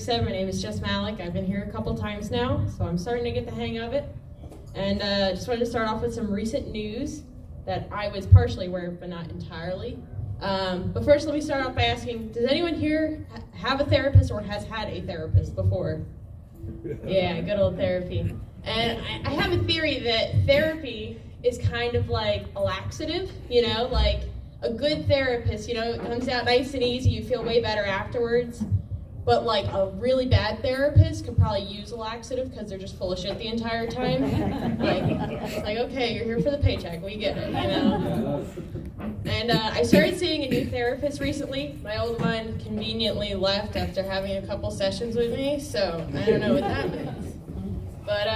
said, my name is Jess Mallek. I've been here a couple times now, so I'm starting to get the hang of it. And just wanted to start off with some recent news that I was partially aware of, but not entirely. But first, let me start off by asking, does anyone here have a therapist or has had a therapist before? Yeah, good old therapy. And I have a theory that therapy is kind of like a laxative, like a good therapist, it comes out nice and easy, you feel way better afterwards. But like a really bad therapist could probably use a laxative because they're just full of shit the entire time. It's like, okay, you're here for the paycheck, we get it, And I started seeing a new therapist recently. My old one conveniently left after having a couple sessions with me, so I don't know what that means. But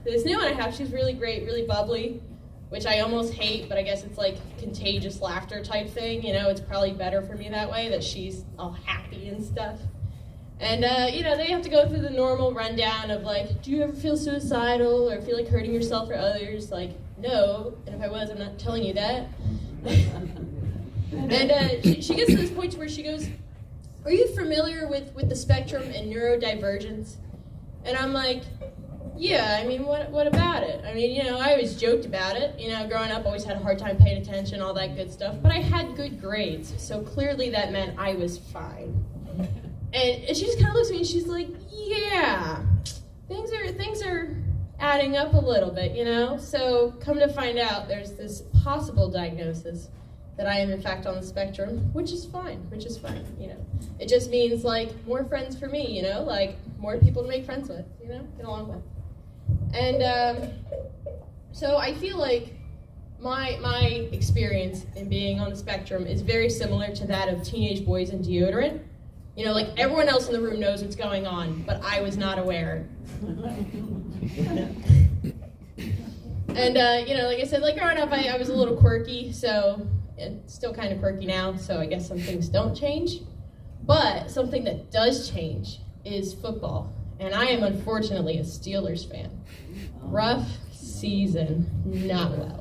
this new one I have, she's really great, really bubbly, which I almost hate, but I guess it's like contagious laughter type thing. It's probably better for me that way, that she's all happy and stuff. And, they have to go through the normal rundown of like, do you ever feel suicidal or feel like hurting yourself or others? Like, no, and if I was, I'm not telling you that. And she gets to this point where she goes, are you familiar with the spectrum and neurodivergence? And I'm like, yeah, what about it? I always joked about it. Growing up, always had a hard time paying attention, all that good stuff. But I had good grades, so clearly that meant I was fine. And she just kind of looks at me and she's like, yeah, things are adding up a little bit, So come to find out, there's this possible diagnosis that I am in fact on the spectrum, which is fine, It just means like more friends for me, like more people to make friends with, get along with. And so I feel like my experience in being on the spectrum is very similar to that of teenage boys and deodorant. Like everyone else in the room knows what's going on, but I was not aware. And, like I said, like growing up, I was a little quirky, so it's still kind of quirky now, so I guess some things don't change. But something that does change is football. And I am unfortunately a Steelers fan. Rough season, not well.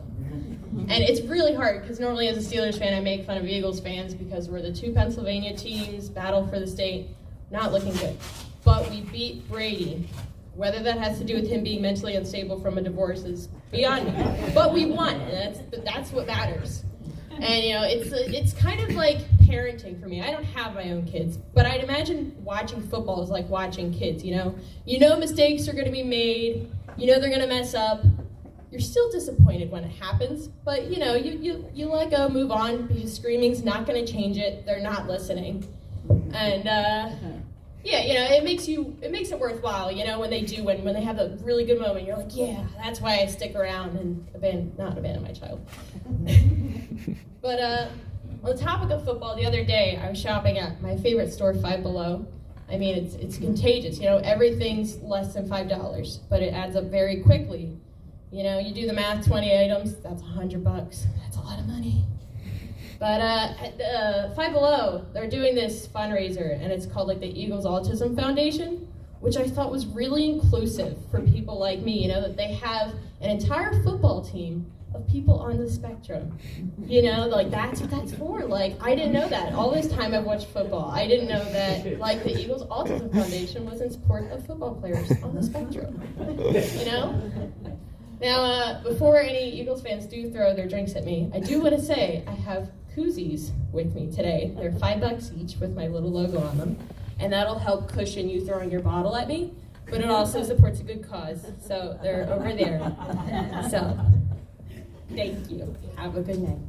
And it's really hard because normally as a Steelers fan I make fun of Eagles fans because we're the two Pennsylvania teams, battle for the state, not looking good. But we beat Brady. Whether that has to do with him being mentally unstable from a divorce is beyond me. But we won, and that's what matters. And it's kind of like parenting for me. I don't have my own kids, but I'd imagine watching football is like watching kids, mistakes are going to be made, they're going to mess up. You're still disappointed when it happens, but you let go, move on, because screaming's not going to change it. They're not listening. And it makes it worthwhile, when they do, when they have a really good moment, you're like, yeah, that's why I stick around and not abandon my child. But on the topic of football, the other day I was shopping at my favorite store, Five Below. It's contagious, everything's less than $5, but it adds up very quickly. You do the math, 20 items, that's $100. That's a lot of money. But at Five Below, they're doing this fundraiser, and it's called like the Eagles Autism Foundation, which I thought was really inclusive for people like me, that they have an entire football team of people on the spectrum. Like that's what that's for. Like, I didn't know that. All this time I've watched football, I didn't know that like the Eagles Autism Foundation was in support of football players on the spectrum. Now, before any Eagles fans do throw their drinks at me, I do want to say I have koozies with me today. They're $5 each with my little logo on them, and that'll help cushion you throwing your bottle at me, but it also supports a good cause, so they're over there. So, thank you. Have a good night.